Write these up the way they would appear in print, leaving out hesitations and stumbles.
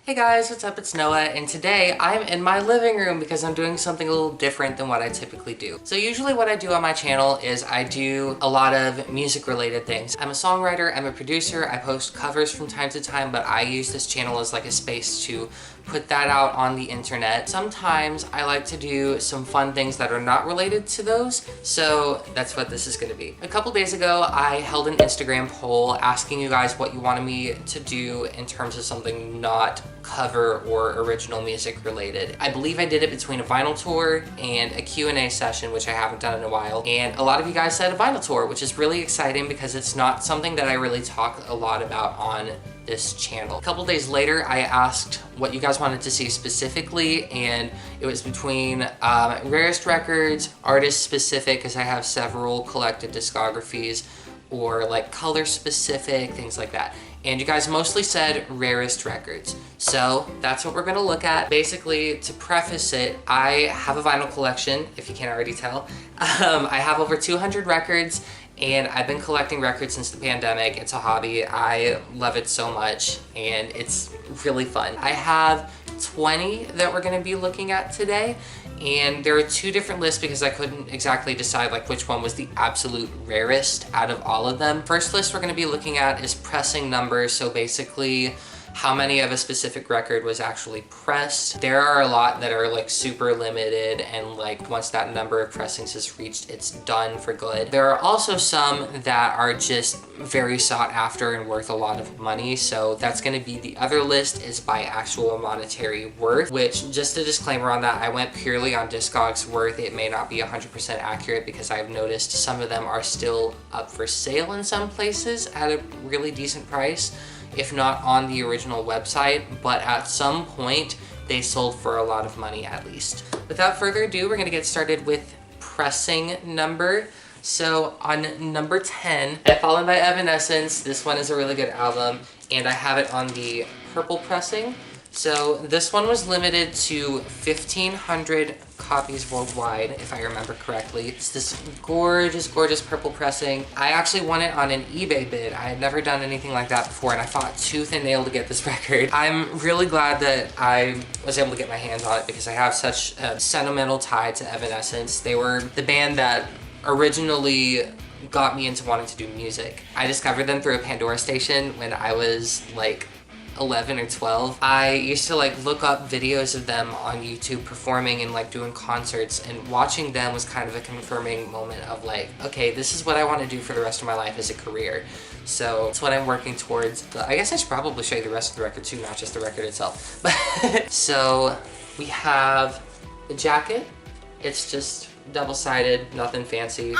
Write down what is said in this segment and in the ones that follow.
Hey guys, what's up? It's Noah, and today I'm in my living room because I'm doing something a little different than what I typically do. So usually what I do on my channel is I do a lot of music related things. I'm a songwriter, I'm a producer, I post covers from time to time, but I use this channel as like a space to put that out on the internet. Sometimes I like to do some fun things that are not related to those, so that's what this is gonna be. A couple days ago, I held an Instagram poll asking you guys what you wanted me to do in terms of something not cover or original music related. I believe I did it between a vinyl tour and a Q&A session, which I haven't done in a while. And a lot of you guys said a vinyl tour, which is really exciting because it's not something that I really talk a lot about on this channel. A couple days later, I asked what you guys wanted to see specifically, and it was between Rarest records, artist specific, because I have several collected discographies, or like color specific, things like that. And you guys mostly said Rarest records. So that's what we're gonna look at. Basically, to preface it, I have a vinyl collection, if you can't already tell. I have over 200 records, and I've been collecting records since the pandemic. It's a hobby. I love it so much, and it's really fun. I have 20 that we're gonna be looking at today, and there are two different lists because I couldn't exactly decide like which one was the absolute rarest out of all of them. First list we're gonna be looking at is pressing numbers, so basically how many of a specific record was actually pressed. There are a lot that are like super limited, and like once that number of pressings is reached, it's done for good. There are also some that are just very sought after and worth a lot of money, so that's gonna be the other list, is by actual monetary worth, which, just a disclaimer on that, I went purely on Discogs worth. It may not be 100% accurate because I've noticed some of them are still up for sale in some places at a really decent price, if not on the original website, but at some point they sold for a lot of money at least. Without further ado, we're gonna get started with pressing number. So on number 10, Fallen by Evanescence. This one is a really good album, and I have it on the purple pressing. So this one was limited to 1,500 copies worldwide, if I remember correctly. It's this gorgeous, gorgeous purple pressing. I actually won it on an eBay bid. I had never done anything like that before, and I fought tooth and nail to get this record. I'm really glad that I was able to get my hands on it because I have such a sentimental tie to Evanescence. They were the band that originally got me into wanting to do music. I discovered them through a Pandora station when I was like 11 or 12. I used to like look up videos of them on YouTube performing and like doing concerts, and watching them was kind of a confirming moment of like, okay, this is what I want to do for the rest of my life as a career. So that's what I'm working towards. I guess I should probably show you the rest of the record too, not just the record itself. So we have the jacket. It's just double-sided, nothing fancy.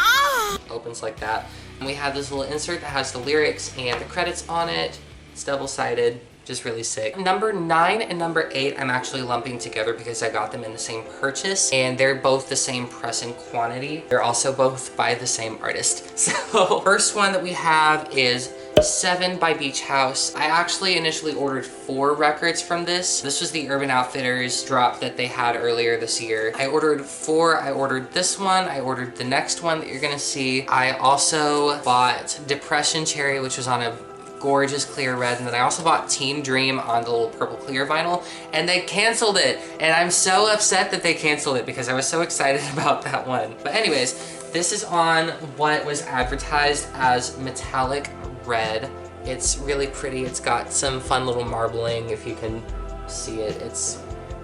Opens like that. And we have this little insert that has the lyrics and the credits on it. It's double-sided. Just really sick. Number 9 and number 8 I'm actually lumping together because I got them in the same purchase, and they're both the same pressing quantity. They're also both by the same artist. So first one that we have is 7 by Beach House. I actually initially ordered 4 records from this. This was the Urban Outfitters drop that they had earlier this year. I ordered 4. I ordered this one. I ordered the next one that you're gonna see. I also bought Depression Cherry, which was on a gorgeous clear red, and then I also bought Teen Dream on the little purple clear vinyl, and they canceled it, and I'm so upset that they canceled it because I was so excited about that one. But anyways, this is on what was advertised as metallic red. It's really pretty. It's got some fun little marbling, if you can see it. It's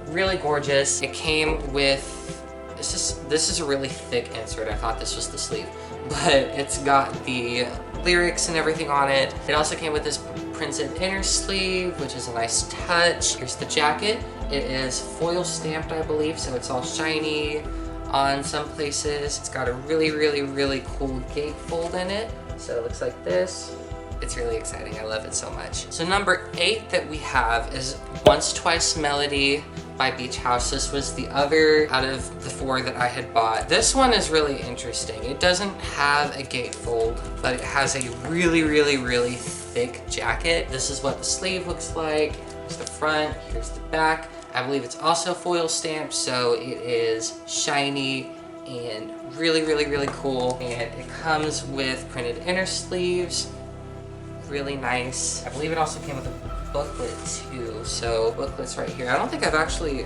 really gorgeous. It came with this is a really thick insert. I thought this was the sleeve, but it's got the lyrics and everything on it. It also came with this printed inner sleeve, which is a nice touch. Here's the jacket. It is foil stamped, I believe, so it's all shiny on some places. It's got a really, really, really cool gatefold in it. So it looks like this. It's really exciting. I love it so much. So number 8 that we have is Once Twice Melody by Beach House. This was the other out of the 4 that I had bought. This one is really interesting. It doesn't have a gatefold, but it has a really, really, really thick jacket. This is what the sleeve looks like. Here's the front, here's the back. I believe it's also foil stamped, so it is shiny and really, really, really cool. And it comes with printed inner sleeves. Really nice. I believe it also came with a booklet too. So booklet's right here. I don't think I've actually,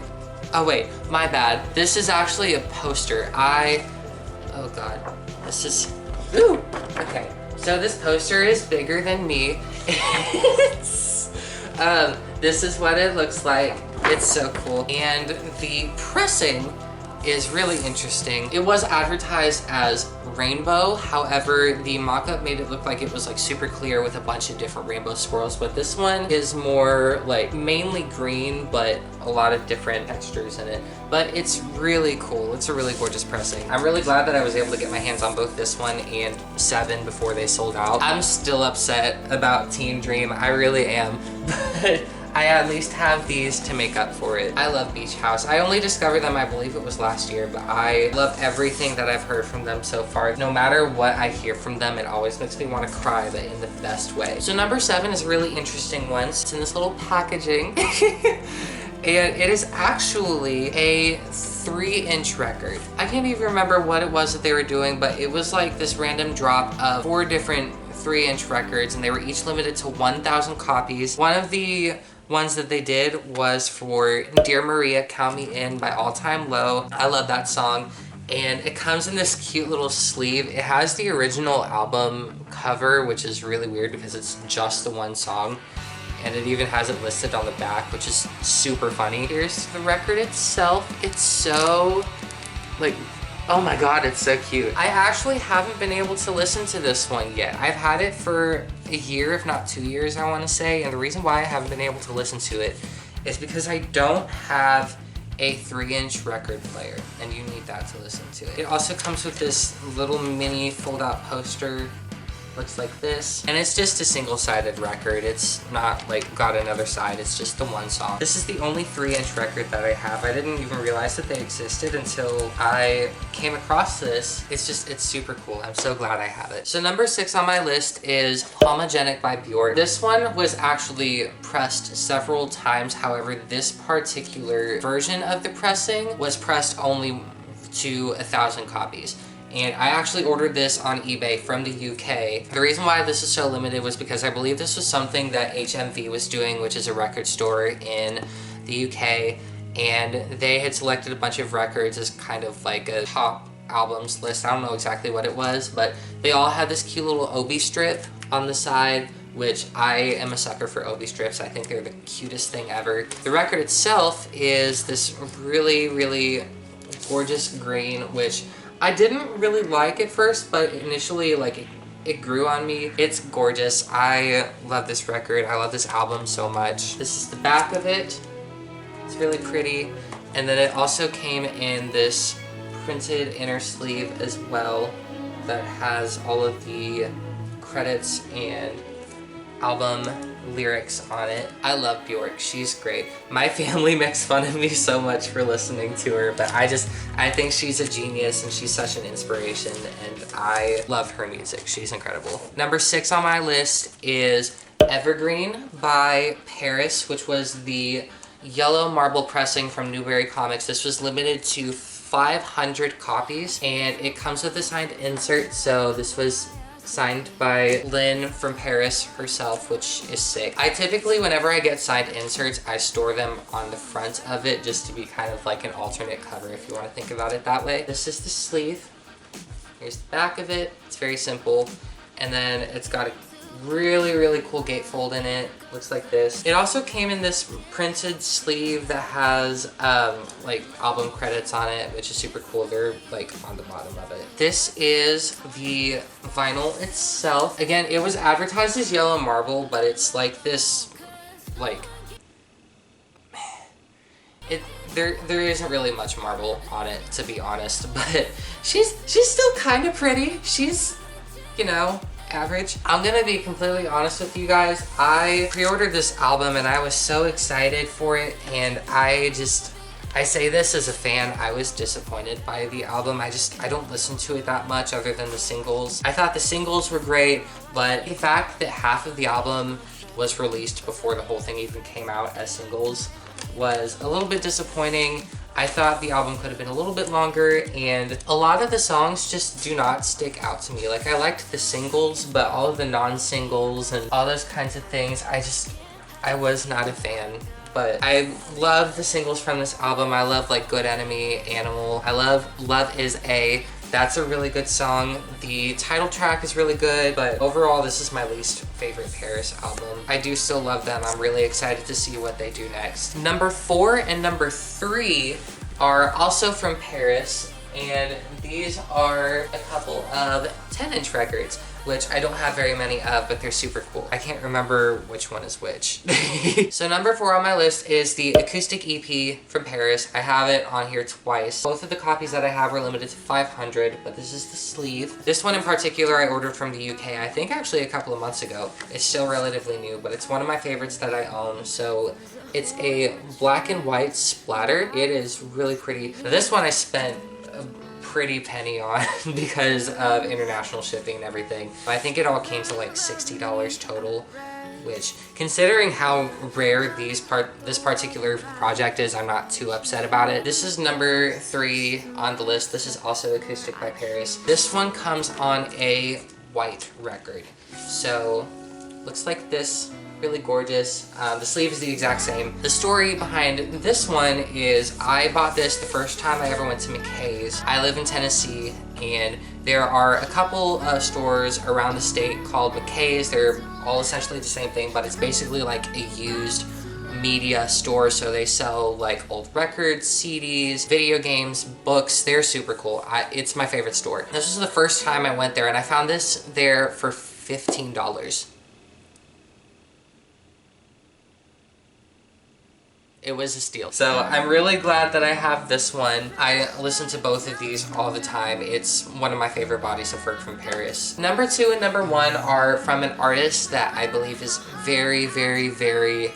oh wait, my bad. This is actually a poster. Oh God, this is, ooh, okay. So this poster is bigger than me. This is what it looks like. It's so cool. And the pressing is really interesting. It was advertised as rainbow, however, the mock-up made it look like it was like super clear with a bunch of different rainbow swirls, but this one is more like mainly green, but a lot of different textures in it. But it's really cool. It's a really gorgeous pressing. I'm really glad that I was able to get my hands on both this one and 7 before they sold out. I'm still upset about Teen Dream, I really am, but I at least have these to make up for it. I love Beach House. I only discovered them, I believe it was last year, but I love everything that I've heard from them so far. No matter what I hear from them, it always makes me want to cry, but in the best way. So number 7 is a really interesting one. It's in this little packaging. And it is actually a 3-inch record. I can't even remember what it was that they were doing, but it was like this random drop of 4 different 3-inch records, and they were each limited to 1,000 copies. One of the ones that they did was for Dear Maria, Count Me In by All Time Low. I love that song. And it comes in this cute little sleeve. It has the original album cover, which is really weird because it's just the one song. And it even has it listed on the back, which is super funny. Here's the record itself. It's so, like, oh my God, it's so cute. I actually haven't been able to listen to this one yet. I've had it for a year, if not 2 years, I want to say. And the reason why I haven't been able to listen to it is because I don't have a 3-inch record player, and you need that to listen to it. It also comes with this little mini fold-out poster. Looks like this, and it's just a single-sided record. It's not like got another side, it's just the one song. This is the only 3-inch record that I have. I didn't even realize that they existed until I came across this. It's super cool. I'm so glad I have it. So number 6 on my list is Homogenic by Bjork. This one was actually pressed several times. However, this particular version of the pressing was pressed only to 1,000 copies. And I actually ordered this on eBay from the UK. The reason why this is so limited was because I believe this was something that HMV was doing, which is a record store in the UK. And they had selected a bunch of records as kind of like a top albums list. I don't know exactly what it was, but they all had this cute little obi strip on the side, which I am a sucker for obi strips. I think they're the cutest thing ever. The record itself is this really, really gorgeous green, which I didn't really like at first, but initially, like, it grew on me. It's gorgeous. I love this record. I love this album so much. This is the back of it. It's really pretty. And then it also came in this printed inner sleeve as well that has all of the credits and album lyrics on it. I love Bjork. She's great. My family makes fun of me so much for listening to her, but I think she's a genius and she's such an inspiration, and I love her music. She's incredible. Number 6 on my list is Evergreen by Paris, which was the yellow marble pressing from Newberry Comics. This was limited to 500 copies, and it comes with a signed insert, so this was signed by Lynn from Paris herself, which is sick. I typically, whenever I get signed inserts, I store them on the front of it just to be kind of like an alternate cover, if you want to think about it that way. This is the sleeve. Here's the back of it. It's very simple. And then it's got a really, really cool gatefold in it. Looks like this. It also came in this printed sleeve that has like album credits on it, which is super cool. They're like on the bottom of it. This is the vinyl itself. Again, it was advertised as yellow marble, but it's like this, like, there isn't really much marble on it, to be honest, but she's still kind of pretty. She's, you know, average. I'm gonna be completely honest with you guys. I pre-ordered this album and I was so excited for it, and I say this as a fan, I was disappointed by the album. I don't listen to it that much other than the singles. I thought the singles were great, but the fact that half of the album was released before the whole thing even came out as singles was a little bit disappointing. I thought the album could have been a little bit longer, and a lot of the songs just do not stick out to me. Like, I liked the singles, but all of the non-singles and all those kinds of things, I was not a fan. But I love the singles from this album. I love like Good Enemy, Animal. I love Love Is A. That's a really good song. The title track is really good, but overall this is my least favorite Paris album. I do still love them. I'm really excited to see what they do next. Number 4 and number 3 are also from Paris, and these are a couple of 10-inch records, which I don't have very many of, but they're super cool. I can't remember which one is which. So number 4 on my list is the acoustic EP from Paris. I have it on here twice. Both of the copies that I have are limited to 500, but this is the sleeve. This one in particular I ordered from the UK, I think actually a couple of months ago. It's still relatively new, but it's one of my favorites that I own. So it's a black and white splatter. It is really pretty. This one I spent a pretty penny on because of international shipping and everything. I think it all came to like $60 total, which, considering how rare this particular project is, I'm not too upset about it. This is number 3 on the list. This is also acoustic by Paris. This one comes on a white record. So looks like this. Really gorgeous. The sleeve is the exact same. The story behind this one is I bought this the first time I ever went to McKay's. I live in Tennessee, and there are a couple of stores around the state called McKay's. They're all essentially the same thing, but it's basically like a used media store. So they sell like old records, CDs, video games, books. They're super cool. It's my favorite store. This was the first time I went there, and I found this there for $15. It was a steal. So I'm really glad that I have this one. I listen to both of these all the time. It's one of my favorite bodies of work from Paris. Number 2 and number 1 are from an artist that I believe is very, very, very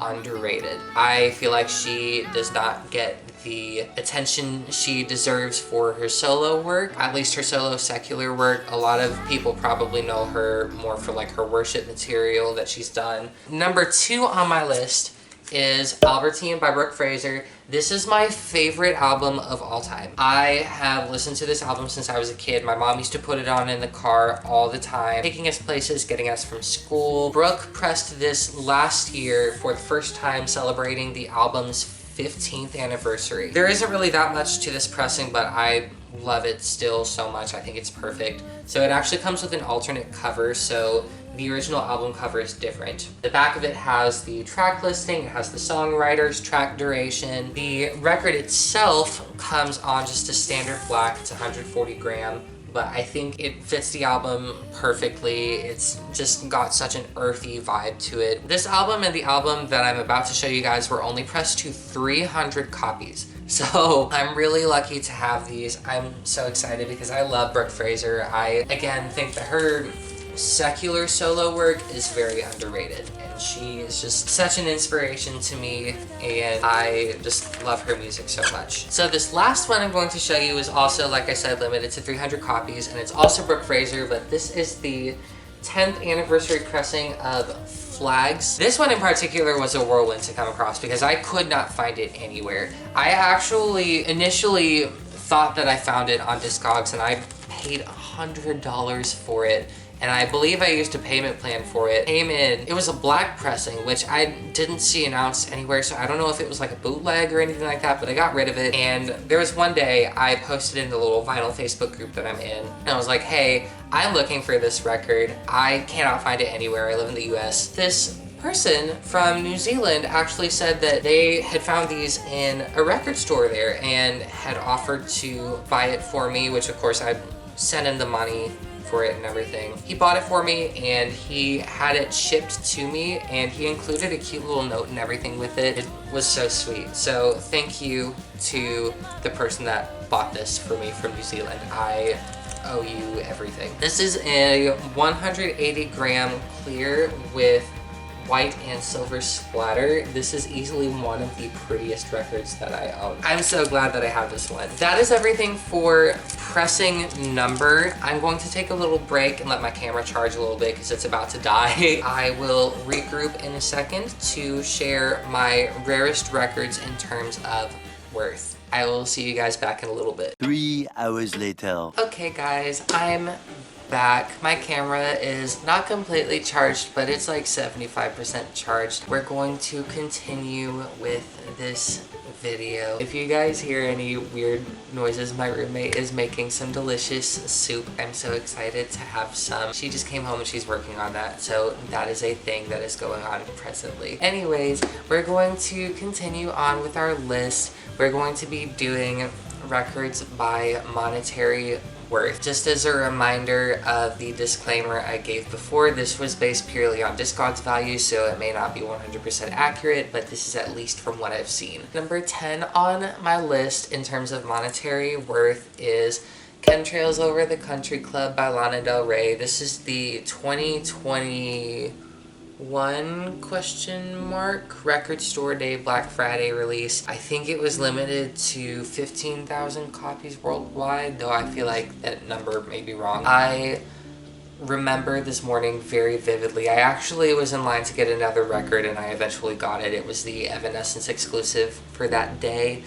underrated. I feel like she does not get the attention she deserves for her solo work, at least her solo secular work. A lot of people probably know her more for like her worship material that she's done. Number 2 on my list is Albertine by Brooke Fraser. This is my favorite album of all time. I have listened to this album since I was a kid. My mom used to put it on in the car all the time, taking us places, getting us from school. Brooke pressed this last year for the first time, celebrating the album's 15th anniversary. There isn't really that much to this pressing, but I love it still so much. I think it's perfect. So it actually comes with an alternate cover, so the original album cover is different. The back of it has the track listing, it has the songwriters, track duration. The record itself comes on just a standard black. It's 140 gram, but I think it fits the album perfectly. It's just got such an earthy vibe to it. This album and the album that I'm about to show you guys were only pressed to 300 copies. So I'm really lucky to have these. I'm so excited because I love Brooke Fraser. I, again, think that her secular solo work is very underrated, and she is just such an inspiration to me, and I just love her music so much. So this last one I'm going to show you is also, like I said, limited to 300 copies, and it's also Brooke Fraser, but this is the 10th anniversary pressing of Flags. This one in particular was a whirlwind to come across because I could not find it anywhere. I actually initially thought that I found it on Discogs, and I paid $100 for it. And I believe I used a payment plan for it. Came in, it was a black pressing, which I didn't see announced anywhere, so I don't know if it was like a bootleg or anything like that, but I got rid of it. And there was one day I posted in the little vinyl Facebook group that I'm in, and I was like, hey, I'm looking for this record. I cannot find it anywhere. I live in the US. This person from New Zealand actually said that they had found these in a record store there and had offered to buy it for me, which of course I sent him the money for it and everything. He bought it for me, and he had it shipped to me, and he included a cute little note and everything with it. It was so sweet. So thank you to the person that bought this for me from New Zealand. I owe you everything. This is a 180 gram clear with white and silver splatter. This is easily one of the prettiest records that I own. I'm so glad that I have this one. That is everything for pressing number. I'm going to take a little break and let my camera charge a little bit because it's about to die. I will regroup in a second to share my rarest records in terms of worth. I will see you guys back in a little bit. 3 hours later. Okay guys, I'm back. My camera is not completely charged, but it's like 75% charged. We're going to continue with this video. If you guys hear any weird noises, my roommate is making some delicious soup. I'm so excited to have some. She just came home and she's working on that, so that is a thing that is going on presently. Anyways, we're going to continue on with our list. We're going to be doing records by monetary worth. Just as a reminder of the disclaimer I gave before, this was based purely on Discogs value, so it may not be 100% accurate, but this is at least from what I've seen. Number 10 on my list in terms of monetary worth is Chemtrails Over the Country Club by Lana Del Rey. This is the 2021 record store day Black Friday release. I think it was limited to 15,000 copies worldwide, though I feel like that number may be wrong. I remember this morning very vividly. I actually was in line to get another record and I eventually got it. It was the Evanescence exclusive for that day,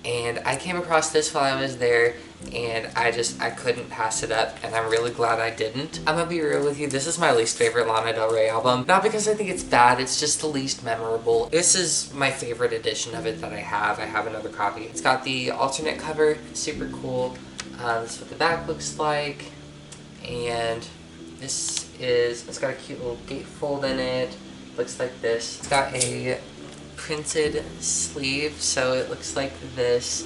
and I came across this while I was there, and I couldn't pass it up, and I'm really glad I didn't. I'm gonna be real with you, this is my least favorite Lana Del Rey album. Not because I think it's bad, it's just the least memorable. This is my favorite edition of it that I have. I have another copy. It's got the alternate cover, super cool. This is what the back looks like, and it's got a cute little gatefold in it. Looks like this. It's got a printed sleeve, so it looks like this,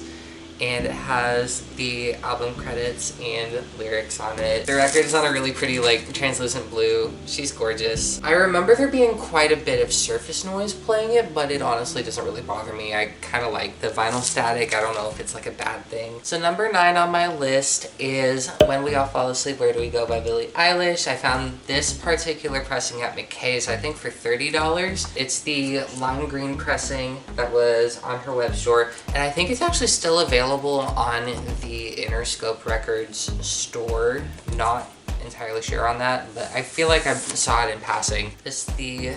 and it has the album credits and lyrics on it. The record is on a really pretty, like, translucent blue. She's gorgeous. I remember there being quite a bit of surface noise playing it, but it honestly doesn't really bother me. I kind of like the vinyl static. I don't know if it's like a bad thing. So number 9 on my list is When We All Fall Asleep, Where Do We Go by Billie Eilish. I found this particular pressing at McKay's, I think for $30. It's the lime green pressing that was on her web store, and I think it's actually still available on the Interscope Records store. Not entirely sure on that, but I feel like I saw it in passing. This is the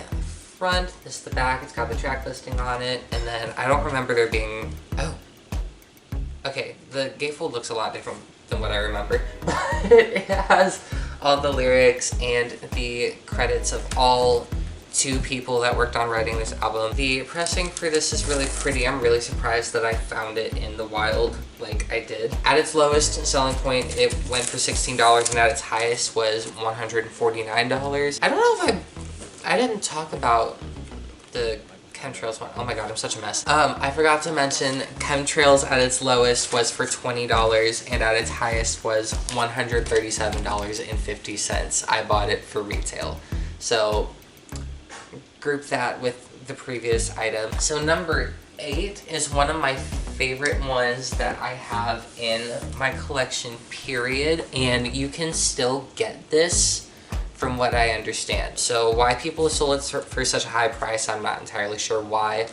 front, this is the back. It's got the track listing on it, and then I don't remember there being... Oh, okay, the gatefold looks a lot different than what I remember, but it has all the lyrics and the credits of all 2 people that worked on writing this album. The pressing for this is really pretty. I'm really surprised that I found it in the wild like I did. At its lowest selling point, it went for $16, and at its highest was $149. I don't know if I didn't talk about the Chemtrails one. Oh my god, I'm such a mess. I forgot to mention Chemtrails at its lowest was for $20, and at its highest was $137.50. I bought it for retail. So group that with the previous item. So number 8 is one of my favorite ones that I have in my collection, period, and you can still get this from what I understand. So why people sold it for such a high price, I'm not entirely sure why,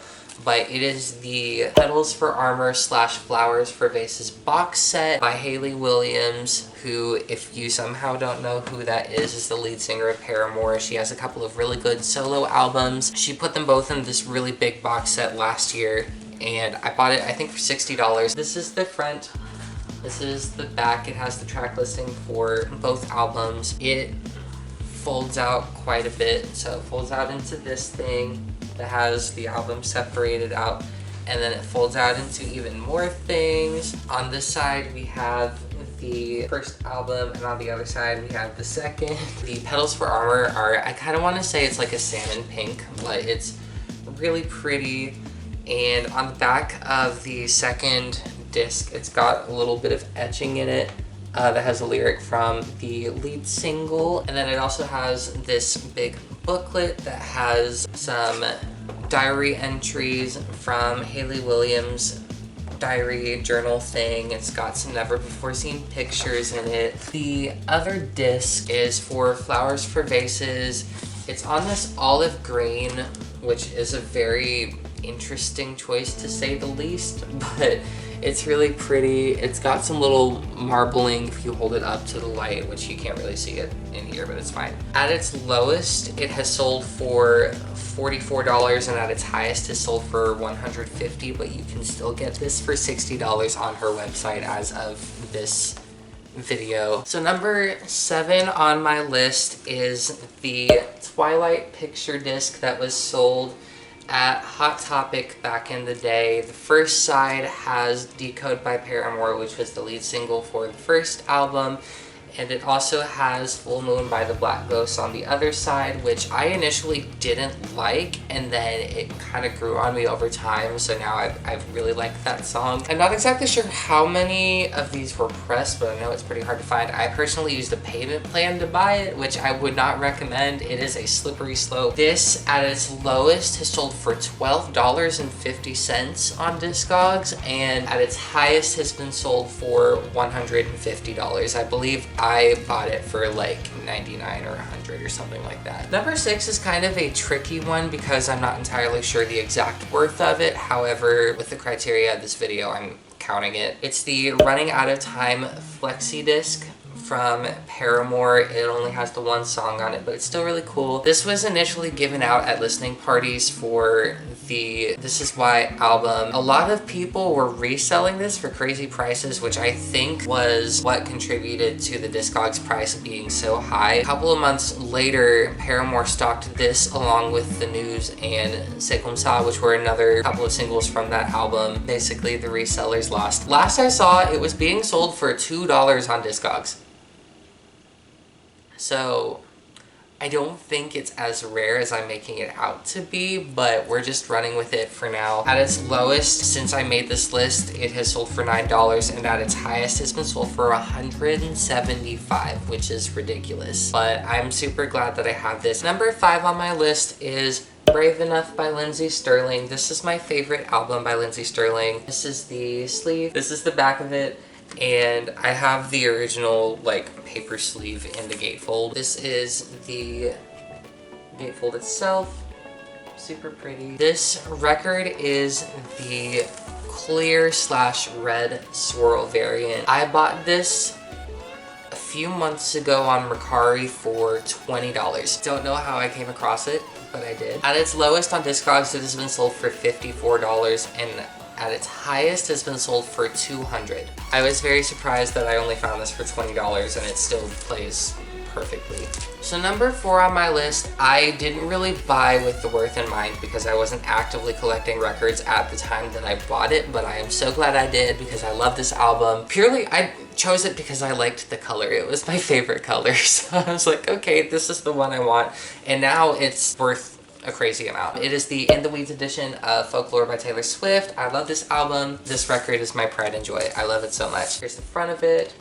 but it is the Petals for Armor / Flowers for Vases box set by Hayley Williams, who, if you somehow don't know who that is the lead singer of Paramore. She has a couple of really good solo albums. She put them both in this really big box set last year, and I bought it, I think, for $60. This is the front. This is the back. It has the track listing for both albums. It folds out quite a bit, so it folds out into this thing that has the album separated out, and then it folds out into even more things. On this side we have the first album, and on the other side we have the second. The Petals for Armor are, I kind of want to say it's like a salmon pink, but it's really pretty. And on the back of the second disc, it's got a little bit of etching in it that has a lyric from the lead single, and then it also has this big booklet that has some diary entries from Hayley Williams' diary journal thing. It's got some never before seen pictures in it. The other disc is for Flowers for Vases. It's on this olive green, which is a very interesting choice to say the least, but it's really pretty. It's got some little marbling if you hold it up to the light, which you can't really see it in here, but it's fine. At its lowest, it has sold for $44, and at its highest is sold for $150, but you can still get this for $60 on her website as of this video. So number 7 on my list is the Twilight picture disc that was sold at Hot Topic back in the day. The first side has Decode by Paramore, which was the lead single for the first album. And it also has Full Moon by the Black Ghost on the other side, which I initially didn't like, and then it kind of grew on me over time, so now I've really liked that song. I'm not exactly sure how many of these were pressed, but I know it's pretty hard to find. I personally used a payment plan to buy it, which I would not recommend. It is a slippery slope. This, at its lowest, has sold for $12.50 on Discogs, and at its highest has been sold for $150. I believe I bought it for like 99 or 100 or something like that. Number 6 is kind of a tricky one because I'm not entirely sure the exact worth of it. However, with the criteria of this video, I'm counting it. It's the Running Out of Time Flexi Disc from Paramore. It only has the one song on it, but it's still really cool. This was initially given out at listening parties for the This Is Why album. A lot of people were reselling this for crazy prices, which I think was what contributed to the Discogs price being so high. A couple of months later, Paramore stocked this along with The News and C'est Comme Ça, which were another couple of singles from that album. Basically, the resellers lost. Last I saw, it was being sold for $2 on Discogs. So I don't think it's as rare as I'm making it out to be, but we're just running with it for now. At its lowest, since I made this list, it has sold for $9, and at its highest, it's been sold for $175, which is ridiculous. But I'm super glad that I have this. Number 5 on my list is Brave Enough by Lindsey Stirling. This is my favorite album by Lindsey Stirling. This is the sleeve. This is the back of it. And I have the original like paper sleeve in the gatefold. This is the gatefold itself. Super pretty. This record is the clear / red swirl variant. I bought this a few months ago on Mercari for $20. Don't know how I came across it, but I did. At its lowest on Discogs, it has been sold for $54, and at its highest has been sold for $200. I was very surprised that I only found this for $20 and it still plays perfectly. So number 4 on my list, I didn't really buy with the worth in mind because I wasn't actively collecting records at the time that I bought it, but I am so glad I did because I love this album. Purely, I chose it because I liked the color. It was my favorite color, so I was like, okay, this is the one I want, and now it's worth a crazy amount. It is the In the Weeds edition of Folklore by Tayor Swift. I love this album. This record is my pride and joy. I love it so much. Here's the front of it.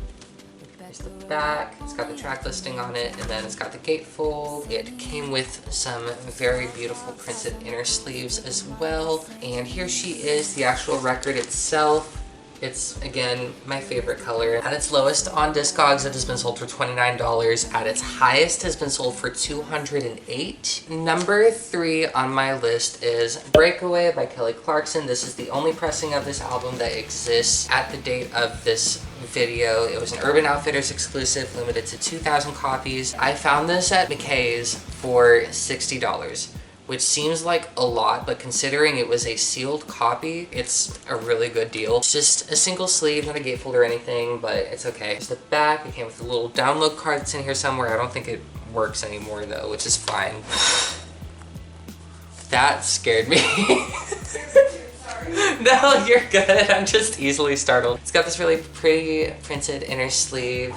Here's the back. It's got the track listing on it, and then it's got the gatefold. It came with some very beautiful printed inner sleeves as well. And here she is, the actual record itself. It's, again, my favorite color. At its lowest on Discogs, it has been sold for $29. At its highest has been sold for $208. Number 3 on my list is Breakaway by Kelly Clarkson. This is the only pressing of this album that exists at the date of this video. It was an Urban Outfitters exclusive, limited to 2,000 copies. I found this at McKay's for $60. Which seems like a lot, but considering it was a sealed copy, it's a really good deal. It's just a single sleeve, not a gatefold or anything, but it's okay. It's the back. It came with a little download card that's in here somewhere. I don't think it works anymore though, which is fine. That scared me. No, you're good. I'm just easily startled. It's got this really pretty printed inner sleeve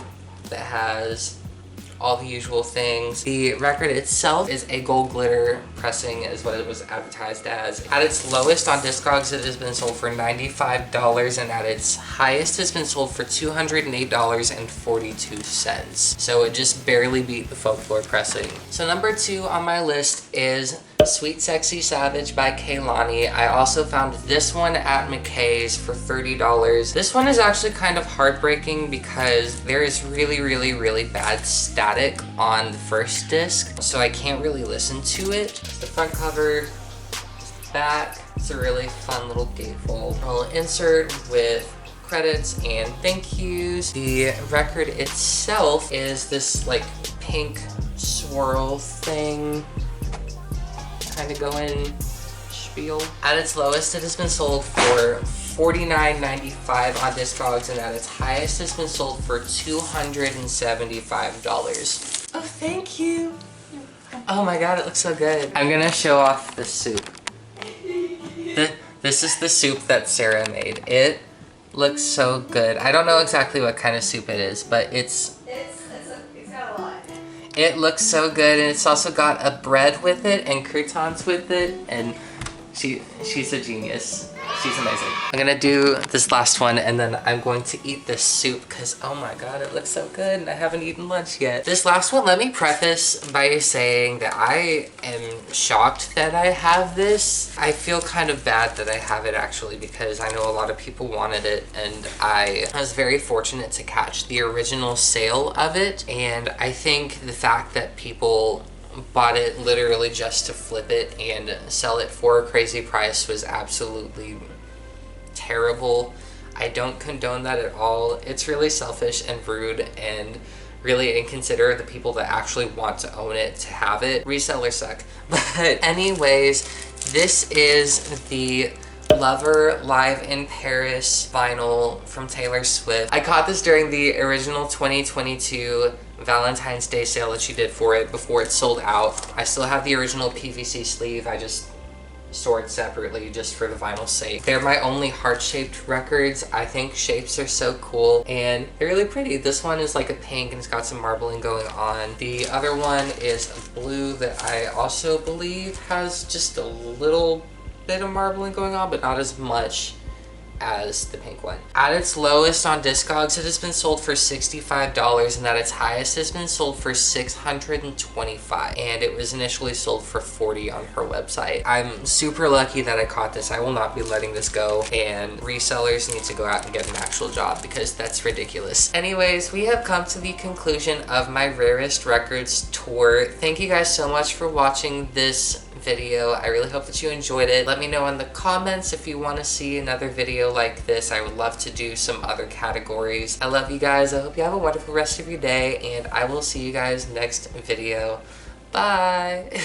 that has all the usual things. The record itself is a gold glitter pressing, is what it was advertised as. At its lowest on Discogs, it has been sold for $95, and at its highest has been sold for $208.42. So it just barely beat the Folklore pressing. So number 2 on my list is Sweet Sexy Savage by Kehlani. I also found this one at McKay's for $30. This one is actually kind of heartbreaking because there is really bad static on the first disc, so I can't really listen to it. It's the front cover, it's the back. It's a really fun little gatefold. I'll insert with credits and thank yous. The record itself is this like pink swirl thing. Kind of go in spiel. At its lowest, it has been sold for $49.95 on Discogs, and at its highest has been sold for $275. Oh, thank you. Oh my god, it looks so good. I'm gonna show off the soup. This is the soup that Sarah made. It looks so good. I don't know exactly what kind of soup it is, but it's got a lot. It looks so good, and it's also got a bread with it and croutons with it, and she's a genius. She's amazing. I'm gonna do this last one, and then I'm going to eat this soup because, oh my god, it looks so good, and I haven't eaten lunch yet. This last one, let me preface by saying that I am shocked that I have this. I feel kind of bad that I have it, actually, because I know a lot of people wanted it, and I was very fortunate to catch the original sale of it, and I think the fact that people bought it literally just to flip it and sell it for a crazy price was absolutely terrible. I don't condone that at all. It's really selfish and rude and really inconsiderate of the people that actually want to own it to have it. Resellers suck. But anyways, this is the Lover Live in Paris vinyl from Taylor Swift. I caught this during the original 2022 Valentine's Day sale that she did for it before it sold out. I still have the original PVC sleeve. I just stored separately just for the vinyl's sake. They're my only heart-shaped records. I think shapes are so cool and they're really pretty. This one is like a pink and it's got some marbling going on. The other one is a blue that I also believe has just a little bit of marbling going on, but not as much as the pink one. At its lowest on Discogs, it has been sold for $65, and at its highest has been sold for $625, and it was initially sold for $40 on her website. I'm super lucky that I caught this. I will not be letting this go, and resellers need to go out and get an actual job because that's ridiculous. Anyways, we have come to the conclusion of my Rarest Records tour. Thank you guys so much for watching this video. I really hope that you enjoyed it. Let me know in the comments if you want to see another video like this. I would love to do some other categories. I love you guys. I hope you have a wonderful rest of your day, and I will see you guys next video. Bye.